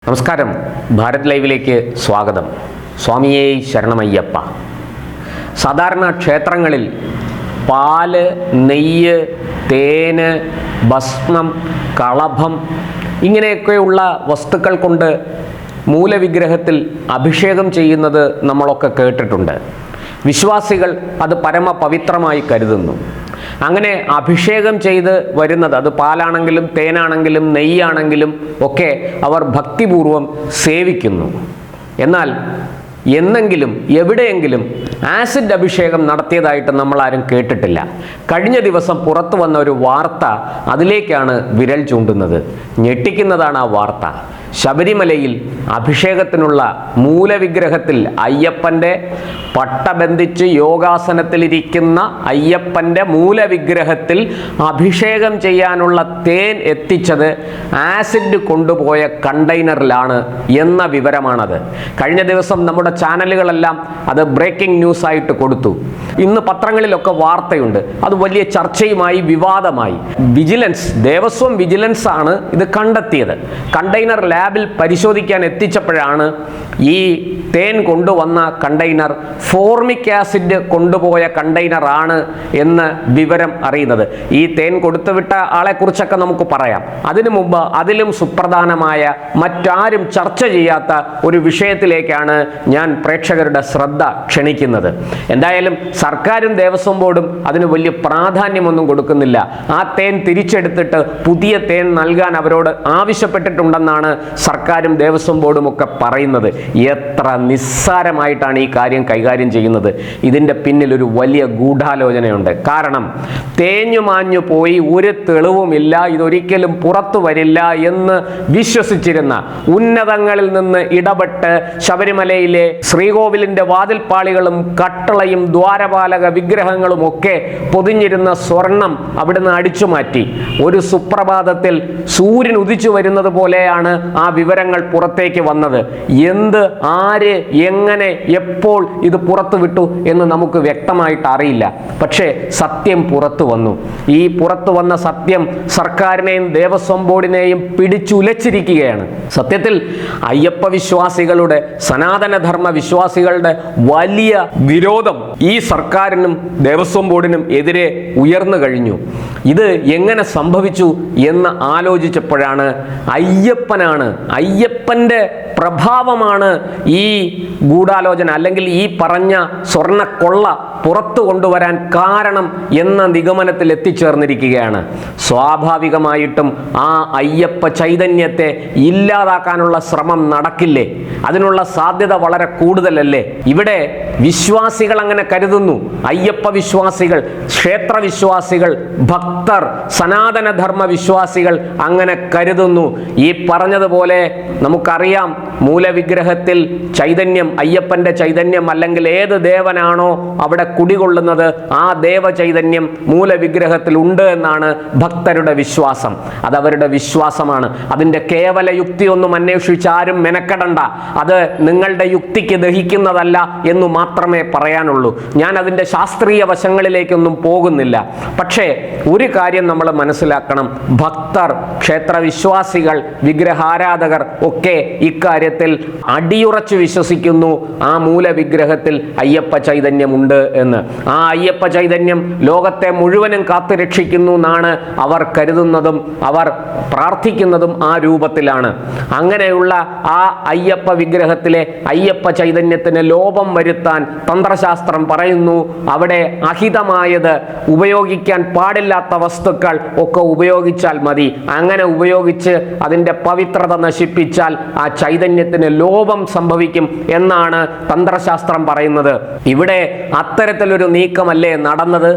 നമസ്കാരം, ഭാരത് ലൈവിലേക്ക് സ്വാഗതം. സ്വാമിയേ ശരണമയ്യപ്പ. സാധാരണ ക്ഷേത്രങ്ങളിൽ പാല്, നെയ്യ്, തേന്, ഭസ്മം, കളഭം ഇങ്ങനെയൊക്കെയുള്ള വസ്തുക്കൾ കൊണ്ട് മൂലവിഗ്രഹത്തിൽ അഭിഷേകം ചെയ്യുന്നത് നമ്മളൊക്കെ കേട്ടിട്ടുണ്ട്. വിശ്വാസികൾ അത് പരമപവിത്രമായി കരുതുന്നു. അങ്ങനെ അഭിഷേകം ചെയ്ത് വരുന്നത്, അത് പാലാണെങ്കിലും തേനാണെങ്കിലും നെയ്യാണെങ്കിലും ഒക്കെ അവർ ഭക്തിപൂർവം സേവിക്കുന്നു. എന്നാൽ എന്നെങ്കിലും എവിടെയെങ്കിലും ആസിഡ് അഭിഷേകം നടത്തിയതായിട്ട് നമ്മളാരും കേട്ടിട്ടില്ല. കഴിഞ്ഞ ദിവസം പുറത്തു വന്ന ഒരു വാർത്ത അതിലേക്കാണ് വിരൽ ചൂണ്ടുന്നത്. ഞെട്ടിക്കുന്നതാണ് ആ വാർത്ത. ശബരിമലയിൽ അഭിഷേകത്തിനുള്ള മൂലവിഗ്രഹത്തിൽ അയ്യപ്പൻ്റെ പട്ട ബന്ധിച്ച് യോഗാസനത്തിലിരിക്കുന്ന അയ്യപ്പൻ്റെ മൂലവിഗ്രഹത്തിൽ അഭിഷേകം ചെയ്യാനുള്ള തേൻ എത്തിച്ചത് ആസിഡ് കൊണ്ടുപോയ കണ്ടെയ്നറിലാണ് എന്ന വിവരമാണത്. കഴിഞ്ഞ ദിവസം നമ്മുടെ ചാനലുകളെല്ലാം അത് ബ്രേക്കിംഗ് ന്യൂസ് ആയിട്ട് കൊടുത്തു. ഇന്ന് പത്രങ്ങളിലൊക്കെ വാർത്തയുണ്ട്. അത് വലിയ ചർച്ചയുമായി, വിവാദമായി. ദേവസ്വം വിജിലൻസ് ആണ് ഇത് കണ്ടെത്തിയത്. കണ്ടെയ്നർ ലാബിൽ പരിശോധിക്കാൻ എത്തിച്ചപ്പോഴാണ് ഈ തേൻ കൊണ്ടുവന്ന കണ്ടെയ്നർ ഫോർമിക് ആസിഡ് കൊണ്ടുപോയ കണ്ടെയ്നർ ആണ് എന്ന് വിവരം അറിയുന്നത്. ഈ തേൻ കൊടുത്തുവിട്ട ആളെക്കുറിച്ചൊക്കെ നമുക്ക് പറയാം. അതിനു മുമ്പ് അതിലും സുപ്രധാനമായ, മറ്റാരും ചർച്ച ചെയ്യാത്ത ഒരു വിഷയത്തിലേക്കാണ് ഞാൻ പ്രേക്ഷകരുടെ ശ്രദ്ധ ക്ഷണിക്കുന്നത്. എന്തായാലും സർക്കാരും ദേവസ്വം ബോർഡും അതിന് വലിയ പ്രാധാന്യമൊന്നും കൊടുക്കുന്നില്ല. ആ തേൻ തിരിച്ചെടുത്തിട്ട് പുതിയ തേൻ നൽകാൻ അവരോട് ആവശ്യപ്പെട്ടിട്ടുണ്ടെന്നാണ് സർക്കാരും ദേവസ്വം ബോർഡും ഒക്കെ പറയുന്നത്. എത്ര നിസ്സാരമായിട്ടാണ് ഈ കാര്യം കൈകാര്യം ചെയ്യുന്നത്. ഇതിൻ്റെ പിന്നിൽ ഒരു വലിയ ഗൂഢാലോചനയുണ്ട്. കാരണം തേഞ്ഞു മാഞ്ഞു പോയി ഒരു തെളിവുമില്ല, ഇതൊരിക്കലും പുറത്തു വരില്ല എന്ന് വിശ്വസിച്ചിരുന്ന, ഉന്നതങ്ങളിൽ നിന്ന് ഇടപെട്ട് ശബരിമലയിലെ ശ്രീകോവിലിൻ്റെ വാതിൽപ്പാളികളും കട്ടളയും ദ്വാരപാലക വിഗ്രഹങ്ങളും ഒക്കെ പൊതിഞ്ഞിരുന്ന സ്വർണം അവിടുന്ന് അടിച്ചു മാറ്റി. ഒരു സുപ്രഭാതത്തിൽ സൂര്യൻ ഉദിച്ചു വരുന്നത് പോലെയാണ് ആ വിവരങ്ങൾ പുറത്തേക്ക് വന്നത്. എന്ത്, ആര്, എങ്ങനെ, എപ്പോൾ ഇത് പുറത്തു വിട്ടു എന്ന് നമുക്ക് വ്യക്തമായിട്ട് അറിയില്ല. പക്ഷേ സത്യം പുറത്തു വന്നു. ഈ പുറത്തു വന്ന സത്യം സർക്കാരിനെയും ദേവസ്വം ബോർഡിനെയും പിടിച്ചുലച്ചിരിക്കുകയാണ്. സത്യത്തിൽ അയ്യപ്പ വിശ്വാസികളുടെ, സനാതനധർമ്മ വിശ്വാസികളുടെ വലിയ വിരോധം ഈ സർക്കാരിനും ദേവസ്വം ബോർഡിനും എതിരെ ഉയർന്നു കഴിഞ്ഞു. ഇത് എങ്ങനെ സംഭവിച്ചു എന്ന് ആലോചിച്ചപ്പോഴാണ് അയ്യപ്പൻ്റെ പ്രഭാവമാണ് ഈ ഗൂഢാലോചന, അല്ലെങ്കിൽ ഈ പറഞ്ഞ സ്വർണ്ണക്കൊള്ള പുറത്തു കൊണ്ടുവരാൻ കാരണം എന്ന നിഗമനത്തിൽ എത്തിച്ചേർന്നിരിക്കുകയാണ്. സ്വാഭാവികമായിട്ടും ആ അയ്യപ്പ ചൈതന്യത്തെ ഇല്ലാതാക്കാനുള്ള ശ്രമം നടക്കില്ലേ? അതിനുള്ള സാധ്യത വളരെ കൂടുതലല്ലേ? ഇവിടെ വിശ്വാസികൾ അങ്ങനെ കരുതുന്നു. അയ്യപ്പ വിശ്വാസികൾ, ക്ഷേത്ര വിശ്വാസികൾ, ഭക്തർ, സനാതനധർമ്മ വിശ്വാസികൾ അങ്ങനെ കരുതുന്നു. ഈ പറഞ്ഞതുപോലെ നമുക്കറിയാം, മൂലവിഗ്രഹത്തിൽ ചൈതന്യം, അയ്യപ്പൻ്റെ ചൈതന്യം അല്ലെങ്കിൽ ഏത് ദേവനാണോ അവിടെ കുടികൊള്ളുന്നത്, ആ ദേവചൈതന്യം മൂലവിഗ്രഹത്തിൽ ഉണ്ട് എന്നാണ് ഭക്തരുടെ വിശ്വാസം. അതവരുടെ വിശ്വാസമാണ്. അതിൻ്റെ കേവല യുക്തിയൊന്നും അന്വേഷിച്ച് ആരും മെനക്കെടണ്ട. അത് നിങ്ങളുടെ യുക്തിക്ക് ദഹിക്കുന്നതല്ല എന്ന് മാത്രമേ പറയാനുള്ളൂ. ഞാൻ അതിൻ്റെ ശാസ്ത്രീയ വശങ്ങളിലേക്കൊന്നും പോകുന്നില്ല. പക്ഷേ ഒരു കാര്യം നമ്മൾ മനസ്സിലാക്കണം. ഭക്തർ, ക്ഷേത്രവിശ്വാസികൾ, വിഗ്രഹാരാധകർ ഒക്കെ ഇക്കാര്യത്തിൽ അടിയുറച്ച് വിശ്വസിക്കുന്നു. ആ മൂലവിഗ്രഹത്തിൽ അയ്യപ്പ ചൈതന്യമുണ്ട് എന്ന്. ആ അയ്യപ്പ ചൈതന്യം ലോകത്തെ മുഴുവനും കാത്തുരക്ഷിക്കുന്നു എന്നാണ് അവർ കരുതുന്നതും അവർ പ്രാർത്ഥിക്കുന്നതും ആ രൂപത്തിലാണ്. അങ്ങനെയുള്ള ആ അയ്യപ്പ വിഗ്രഹത്തിലെ അയ്യപ്പ ചൈതന്യത്തിന് ലോപം വരുത്താൻ തന്ത്രശാസ്ത്രം പറയുന്നു. അവിടെ അഹിതമായത്, ഉപയോഗിക്കാൻ പാടില്ലാത്ത വസ്തുക്കൾ ഒക്കെ ഉപയോഗിച്ചാൽ മതി. അങ്ങനെ ഉപയോഗിച്ച് അതിൻ്റെ പവിത്രത നശിപ്പിച്ചാൽ ആ ചൈതന്യത്തിന് ലോപം സംഭവിക്കും എന്നാണ് തന്ത്രശാസ്ത്രം പറയുന്നത്. ഇവിടെ അത്തരത്തിലൊരു നീക്കമല്ലേ നടന്നത്?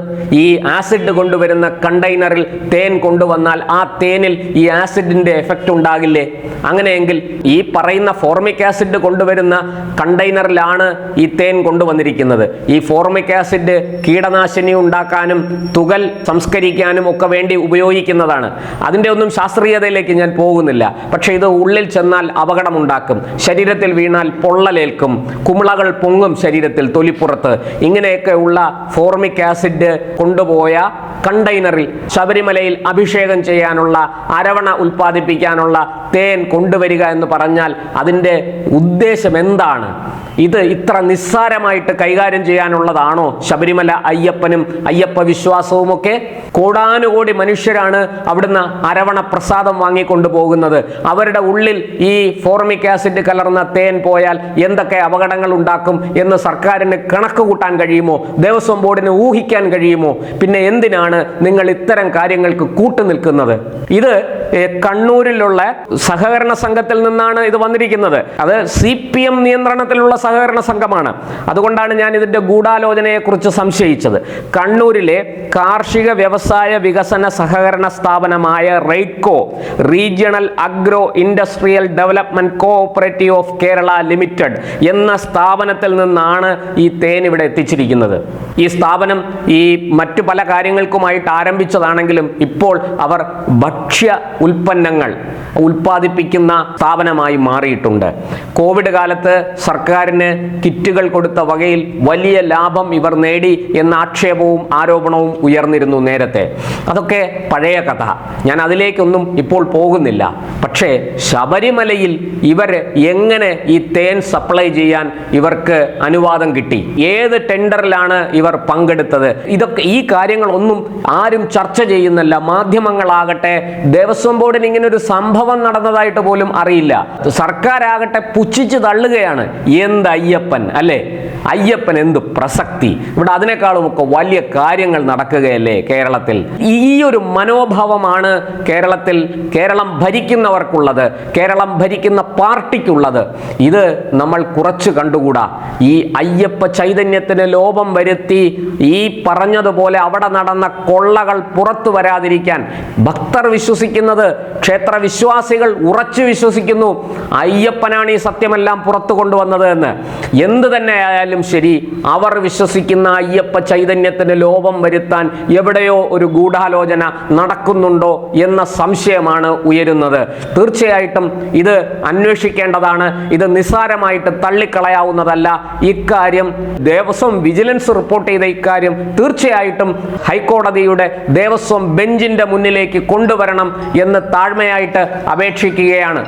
ഈ ആസിഡ് കൊണ്ടുവരുന്ന കണ്ടെയ്നറിൽ തേൻ കൊണ്ടുവന്നാൽ ആ തേനിൽ ഈ ആസിഡിന്റെ എഫക്റ്റ് ഉണ്ടാകില്ലേ? അങ്ങനെയെങ്കിൽ ഈ പറയുന്ന ഫോർമിക് ആസിഡ് കൊണ്ടുവരുന്ന കണ്ടെയ്നറിലാണ് ഈ തേൻ കൊണ്ടുവന്നിരിക്കുന്നത്. ഈ ഫോർമിക് ആസിഡ് കീടനാശിനി ഉണ്ടാക്കാനും തുകൽ സംസ്കരിക്കാനും ഒക്കെ വേണ്ടി ഉപയോഗിക്കുന്നതാണ്. അതിൻ്റെ ഒന്നും ശാസ്ത്രീയതയിലേക്ക് ഞാൻ പോകുന്നില്ല. പക്ഷേ ഇത് ഉള്ളിൽ ചെന്നാൽ അപകടമുണ്ടാക്കും, ശരീരത്തിൽ വീണാൽ പൊള്ളലേൽക്കും, കുമിളകൾ പൊങ്ങും ശരീരത്തിൽ, തൊലിപ്പുറത്ത്. ഇങ്ങനെയൊക്കെയുള്ള ഫോർമിക് ആസിഡ് കൊണ്ടുപോയ കണ്ടെയ്നറിൽ ശബരിമലയിൽ അഭിഷേകം ചെയ്യാനുള്ള, അരവണ ഉൽപ്പാദിപ്പിക്കാനുള്ള തേൻ കൊണ്ടുവരിക എന്ന് പറഞ്ഞാൽ അതിൻ്റെ ഉദ്ദേശം എന്താണ്? ഇത് ഇത്ര നിസ്സാരമായിട്ട് കൈകാര്യം ചെയ്യാനുള്ളതാണോ ശബരിമല അയ്യപ്പനും അയ്യപ്പ വിശ്വാസവുമൊക്കെ? കോടാനുകോടി മനുഷ്യരാണ് അവിടുന്ന് അരവണ പ്രസാദം വാങ്ങിക്കൊണ്ടു പോകുന്നത്. അവരുടെ ഉള്ളിൽ ഈ ഫോർമിക് ആസിഡ് കലർന്ന തേൻ പോയാൽ എന്തൊക്കെ അപകടങ്ങൾ ഉണ്ടാക്കും എന്ന് സർക്കാരിന് കണക്ക് കൂട്ടാൻ കഴിയുമോ? ദേവസ്വം ബോർഡിന് ഊഹിക്കാൻ കഴിയുമോ? പിന്നെ എന്തിനാണ് നിങ്ങൾ ഇത്തരം കാര്യങ്ങൾക്ക് കൂട്ടുനിൽക്കുന്നത്? ഇത് കണ്ണൂരിലുള്ള സഹകരണ സംഘത്തിൽ നിന്നാണ് ഇത് വന്നിരിക്കുന്നത്. അത് CPM നിയന്ത്രണത്തിലുള്ള സഹകരണ സംഘമാണ്. അതുകൊണ്ടാണ് ഞാൻ ഇതിന്റെ ഗൂഢാലോചനയെക്കുറിച്ച് സംശയിച്ചത്. കണ്ണൂരിലെ കാർഷിക വ്യവസായ വികസന സഹകരണ സ്ഥാപനമായ Raidco, regional agro industrial development cooperative of Kerala limited എന്ന സ്ഥാപനത്തിൽ നിന്നാണ് ഈ തേൻ ഇവിടെ എത്തിച്ചിരിക്കുന്നത്. ഈ സ്ഥാപനം ഈ മറ്റു പല കാര്യങ്ങൾക്കുമായിട്ട് ആരംഭിച്ചതാണെങ്കിലും ഇപ്പോൾ അവർ ഭക്ഷ്യ ഉൽപ്പന്നങ്ങൾ ഉൽപ്പാദിപ്പിക്കുന്ന സ്ഥാപനമായി മാറിയിട്ടുണ്ട്. കോവിഡ് കാലത്ത് സർക്കാരിന് കിറ്റുകൾ കൊടുത്ത വകയിൽ വലിയ ലാഭം ഇവർ നേടി എന്ന ആക്ഷേപവും ആരോപണവും ഉയർന്നിരുന്നു നേരത്തെ. അതൊക്കെ പഴയ കഥ, ഞാൻ അതിലേക്കൊന്നും ഇപ്പോൾ പോകുന്നില്ല. പക്ഷേ ശബരിമലയിൽ ഇവർ എങ്ങനെ ഈ തേൻ സപ്ലൈ ചെയ്യാൻ ഇവർക്ക് അനുവാദം കിട്ടി? ഏത് ടെൻഡറിലാണ് ഇവർ പങ്കെടുത്തത്? ഇതൊക്കെ ഈ കാര്യങ്ങളൊന്നും ആരും ചർച്ച ചെയ്യുന്നില്ല. മാധ്യമങ്ങളാകട്ടെ ദേവസ്വം ബോർഡിന് ഇങ്ങനെ ഒരു സംഭവം നടന്നതായിട്ട് പോലും അറിയില്ല. സർക്കാരാകട്ടെ പുച്ഛിച്ച് തള്ളുകയാണ്. എന്ത് അയ്യപ്പൻ അല്ലേ? അയ്യപ്പൻ എന്ത് പ്രസക്തി? ഇവിടെ അതിനേക്കാളുമൊക്കെ വലിയ കാര്യങ്ങൾ നടക്കുകയല്ലേ കേരളത്തിൽ. ഈ ഒരു മനോഭാവമാണ് കേരളം ഭരിക്കുന്നവർക്കുള്ളത്, കേരളം ഭരിക്കുന്ന പാർട്ടിക്കുള്ളത്. ഇത് നമ്മൾ കുറച്ച് കണ്ടുകൂടാ. ഈ അയ്യപ്പ ചൈതന്യത്തിന് ലോപം വരുത്തി ഈ പറഞ്ഞതുപോലെ അവിടെ നടന്ന കൊള്ളകൾ പുറത്തു വരാതിരിക്കാൻ ഭക്തർ വിശ്വസിക്കുന്നത്, ക്ഷേത്ര വിശ്വാസികൾ ഉറച്ചു വിശ്വസിക്കുന്നു അയ്യപ്പനാണ് ഈ സത്യമെല്ലാം പുറത്തു കൊണ്ടുവന്നത് എന്ന്. എന്ത് തന്നെ ആയാലും ശരി, അവർ വിശ്വസിക്കുന്ന അയ്യപ്പ ചൈതന്യത്തിന് ലോപം വരുത്താൻ എവിടെയോ ഒരു ഗൂഢാലോചന നടക്കുന്നുണ്ടോ എന്ന സംശയമാണ് ഉയരുന്നത്. തീർച്ചയായിട്ടും ഇത് അന്വേഷിക്കേണ്ടതാണ്. ഇത് നിസ്സാരമായിട്ട് തള്ളിക്കളയാവുന്നതല്ല. ഇക്കാര്യം ദേവസ്വം വിജിലൻസ് റിപ്പോർട്ട് ചെയ്ത ഇക്കാര്യം തീർച്ചയായിട്ടും ഹൈക്കോടതിയുടെ ദേവസ്വം ബെഞ്ചിന്റെ മുന്നിലേക്ക് കൊണ്ടുവരണം എന്ന് താഴ്മയായിട്ട് അപേക്ഷിക്കുകയാണ്.